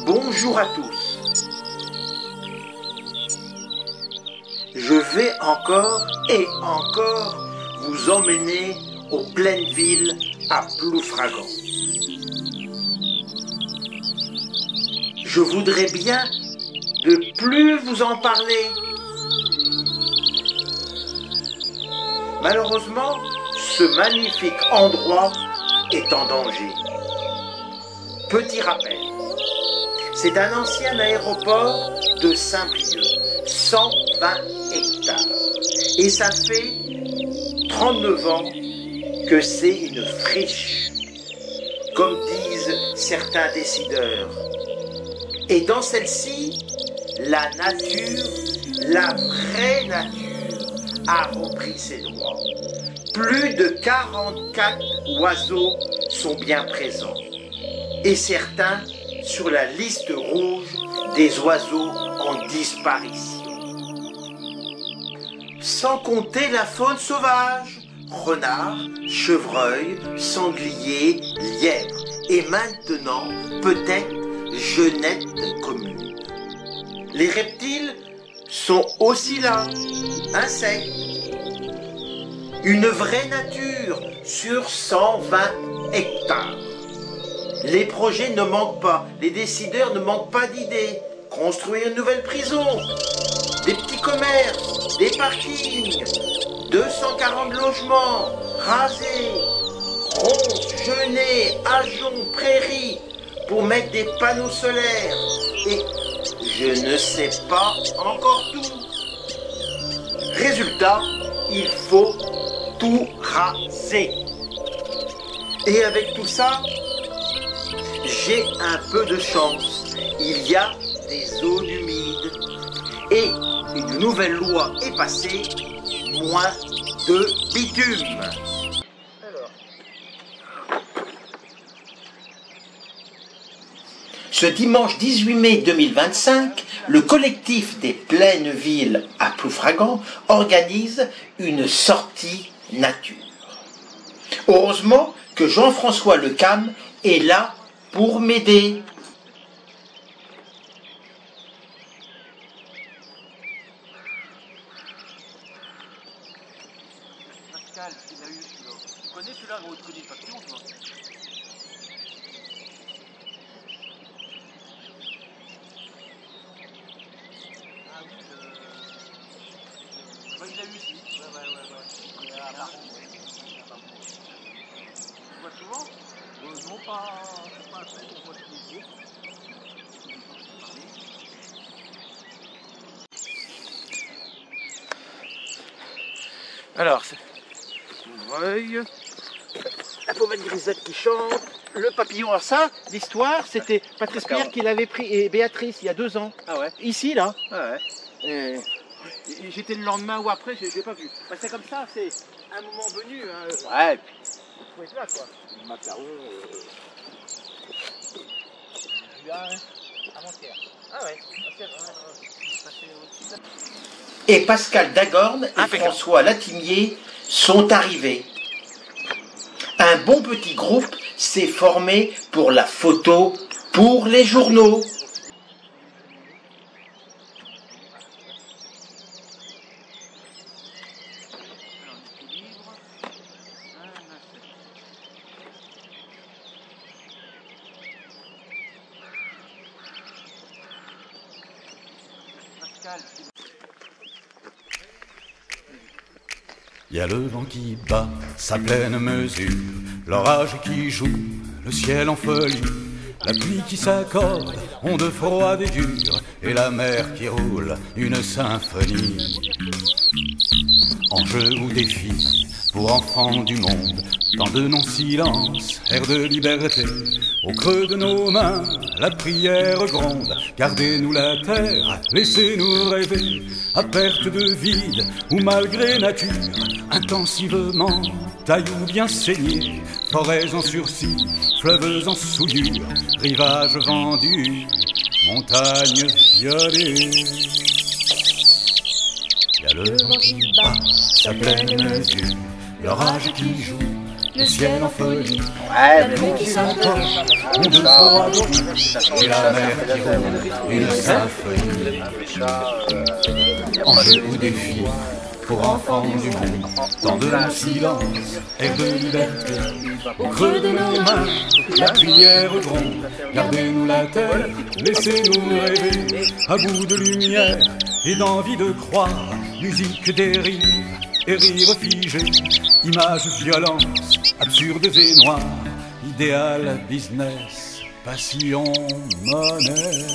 Bonjour à tous. Je vais encore et encore vous emmener aux pleines villes à Ploufragan. Je voudrais bien de plus vous en parler. Malheureusement, ce magnifique endroit est en danger. Petit rappel, c'est un ancien aéroport de Saint-Brieuc, 120 hectares. Et ça fait 39 ans que c'est une friche, comme disent certains décideurs. Et dans celle-ci, la nature, la vraie nature, a repris ses droits. Plus de 44 oiseaux sont bien présents. Et certains sur la liste rouge des oiseaux en disparition. Sans compter la faune sauvage, renards, chevreuils, sangliers, lièvres et maintenant peut-être genêtes communes. Les reptiles sont aussi là, insectes. Une vraie nature sur 120 hectares. Les projets ne manquent pas, les décideurs ne manquent pas d'idées. Construire une nouvelle prison, des petits commerces, des parkings, 240 logements, rasés, ronces, genêts, ajoncs, prairies, pour mettre des panneaux solaires. Et je ne sais pas encore tout. Résultat, il faut tout raser. Et avec tout ça, j'ai un peu de chance. Il y a des zones humides et une nouvelle loi est passée, moins de bitume. Alors. Ce dimanche 18 mai 2025, le collectif des Pleines Villes à Ploufragan organise une sortie nature. Heureusement que Jean-François Lecam est là pour m'aider. Pascal, il a eu celui-là. Tu connais celui-là, gros, tu connais le papillon, toi? Ah oui, ouais, il a eu aussi. Ouais. À Marron, Tu vois souvent? Non, pas assez, on voit tous les jours. Alors, c'est l'ouvreuil, la pommette grisette qui chante, le papillon. Alors ça, l'histoire, c'était Patrice Pierre qui l'avait pris, et Béatrice, il y a 2 ans. Ah ouais? Ici, là. Ah ouais. Et j'étais le lendemain ou après, je l'ai pas vu. Bah, c'est comme ça, c'est un moment venu. Hein. Ouais. Il faut être là, quoi. Le macaron. Avant-hier. Ah ouais. Et Pascal Dagorne et François Latimier sont arrivés. Un bon petit groupe s'est formé pour la photo, pour les journaux. Y a le vent qui bat sa pleine mesure, l'orage qui joue, le ciel en folie, la pluie qui s'accorde, onde froide et dure, et la mer qui roule une symphonie. Enjeu ou défi pour enfants du monde, tant de non-silence, air de liberté. Au creux de nos mains, la prière gronde. Gardez-nous la terre, laissez-nous rêver. À perte de vide ou malgré nature, intensivement, tailloux bien saignés, forêts en sursis, fleuves en souillure, rivages vendus, montagnes violées. Y a le vent qui bat sa pleine mesure, l'orage qui joue, le ciel en folie. Ouais, La pluie qui s'approche, on de froid et la mer qui roule, une symphonie. Enjeu ou défi pour enfants du monde, dans de longs silences, air de liberté. Au creux de nos mains, la prière gronde. Gardez-nous la terre, laissez-nous rêver. À bout de lumière et d'envie de croire, musique des rires et rires figés. Images, violences, absurdes et noires. Idéal, business, passion, monnaie.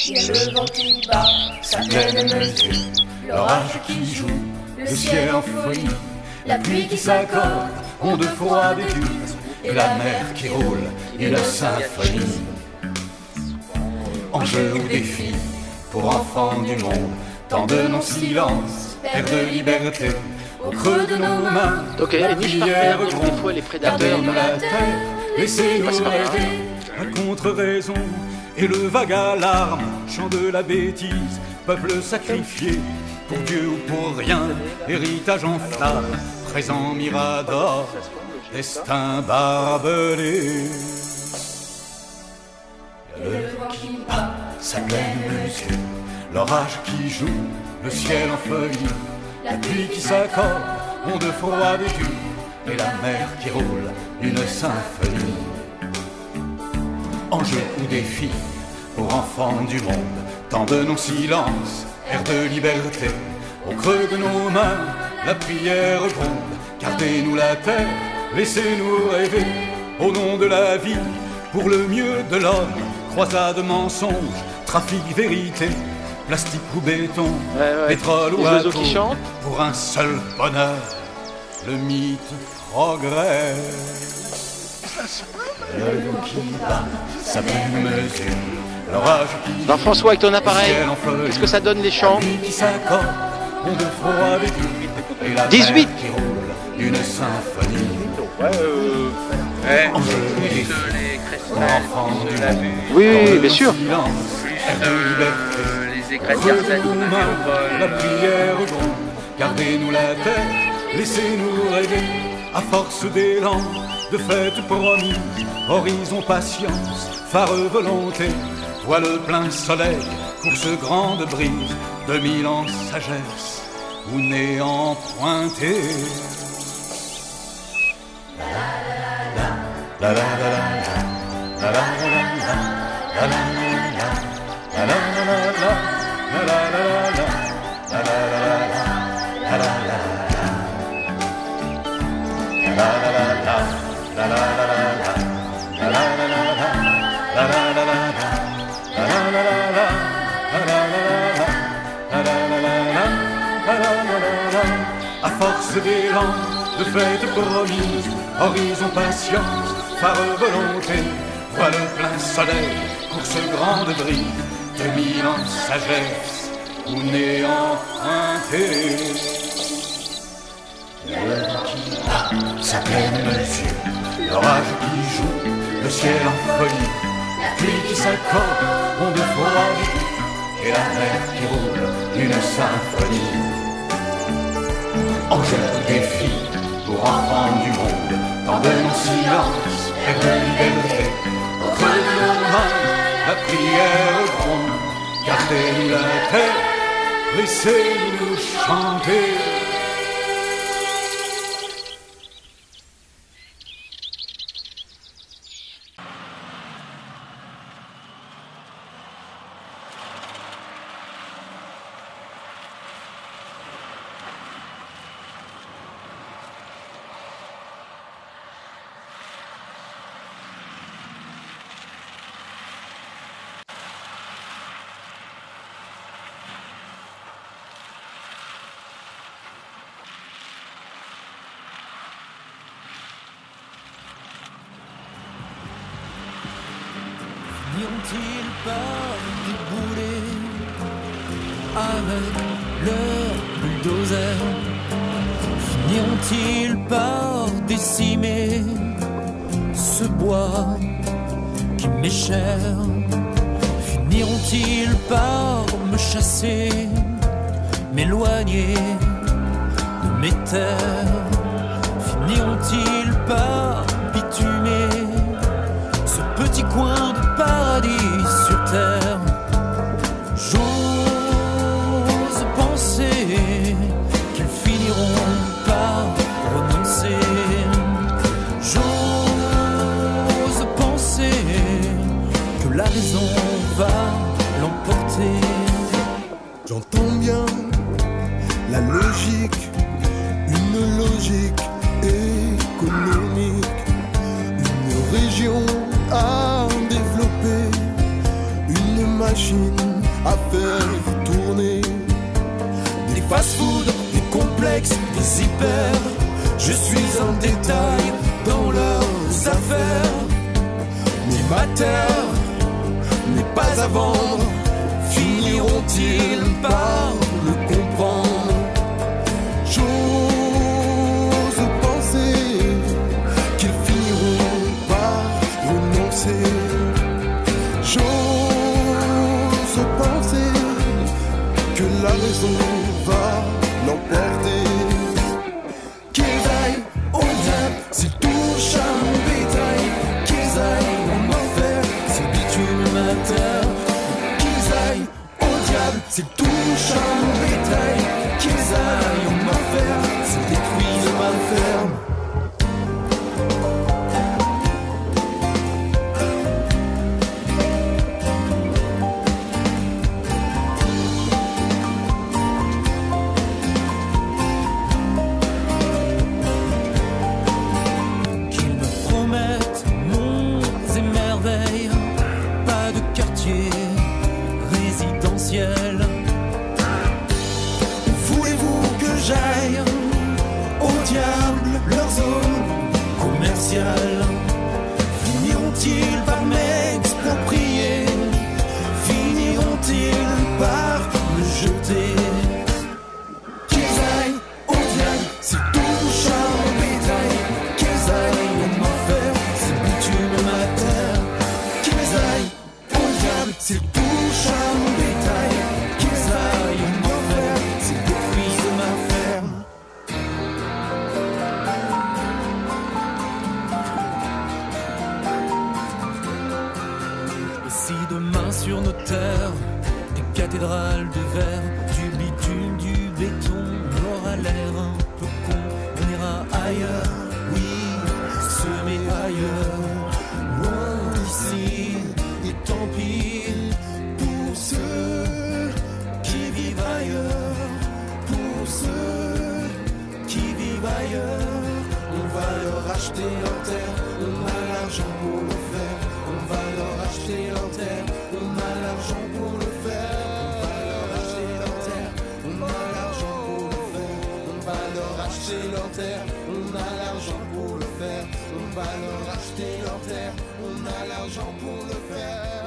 Il y a le vent qui bat, sa pleine mesure, L'orage qui joue, le ciel en folie. La pluie qui s'accorde, ondes froides et dures. Et la mer qui roule, une symphonie. Enjeu ou défi pour enfants du monde, tant de non-silence, air de liberté. Au creux de nos mains, Donc, la les niches par prière terre, gronde. des fois les prédateurs. Gardez-nous la terre, laissez-nous rêver. À contre-raison et le vague alarme, chant de la bêtise, peuple sacrifié, pour Dieu ou pour rien, héritage en flamme, présent mirador, destin barbelé. Le vent qui bat, sa pleine mesure, l'orage qui joue, le ciel en folie, la pluie qui s'accorde, ondes froides et dures, et la mer qui roule, une symphonie. Enjeu ou défi pour enfants du monde, tant de non-silence, air de liberté. Au creux de nos mains, la prière gronde. Gardez-nous la terre, laissez-nous rêver. Au nom de la vie, pour le mieux de l'homme, croisade mensonge, trafic vérité, plastique ou béton, pétrole ou oiseaux atome, qui chantent. pour un seul bonheur, le mythe progresse. Le vent qui bat, sa pleine mesure, l'orage qui Jean-François, avec ton appareil, ciel en folie, qu'est-ce que ça donne les chants? la pluie qui s'accorde, ondes froides et dures, et la 18. mer qui roule, une symphonie. Enjeu et défi pour enfants du monde, Oui, bien sûr. silence, air de liberté. Les écrans Creux de d'Arsène nos qu'on a vu mains, au vol. la prière gronde. Gardez-nous la terre, laissez-nous rêver. À force d'élan, de fêtes promises, horizon patience, phare volonté, voile plein soleil, course grande brise, 2000 ans sagesse, ou néant pointé. La la la la la la la la la la la la la la la la la la la. À force d'élan, de fêtes promises, horizon patience, phare volonté, voile plein soleil, course grande brise, 2000 ans sagesse, ou néant pointé. Le vent qui bat, sa pleine mesure, l'orage qui joue, le ciel en folie, la pluie qui s'accorde, ondes froides, et la mer qui roule, une symphonie. Enjeu ou défi pour enfants du monde, tant de non-silence, air de liberté. Au creux de nos mains, la prière gronde. Gardez-nous la terre, laissez-nous chanter. N'ont-ils pas déboulé avec leur bulldozer? Finiront-ils par décimer ce bois qui m'est cher? Finiront-ils par me chasser, m'éloigner de mes terres? finiront-ils par bitumer ce petit coin de paradis sur terre? J'ose penser qu'ils finiront par renoncer. J'ose penser que la raison va l'emporter. J'entends bien la logique, une logique économique, une région à développer, une machine à faire tourner. Des fast-food, des complexes, des hyper. Je suis un détail dans leurs affaires. Mais ma terre n'est pas à vendre. Finiront-ils par le comprendre? J'ose penser qu'ils finiront par renoncer. J'ose penser que la raison va l'emporter. Qu'ils aillent au diable s'ils touchent à mon bétail. Qu'ils aillent en enfer s'ils bitument ma terre. Qu'ils aillent au diable s'ils touchent à mon bétail. Qu'ils aillent en enfer s'ils détruisent ma ferme. Voulez-vous que j'aille au diable leur zone commerciale? Finiront-ils par m'exproprier? Finiront-ils par me jeter? Qu'ils aillent au diable s'ils touchent à mon bétail. Qu'ils aillent en enfer s'ils bitument ma terre. Qu'ils aillent au diable s'ils touchent à mon bétail. Qu'ils aillent en enfer s'ils détruisent ma ferme. Et si demain sur nos terres, des cathédrales de verre, du bitume, du béton, on aura l'air un peu con, on ira ailleurs, oui, semer ailleurs, loin d'ici, et tant pis pour ceux qui vivent ailleurs, pour ceux qui vivent ailleurs. On va leur acheter leur terre, on a l'argent pour le faire. On va leur acheter leur terre, on a l'argent pour le faire. On va leur acheter leur terre, on a l'argent pour le faire. On va leur acheter leur terre, on a l'argent pour le faire. On va leur acheter leur terre, on a l'argent pour le faire.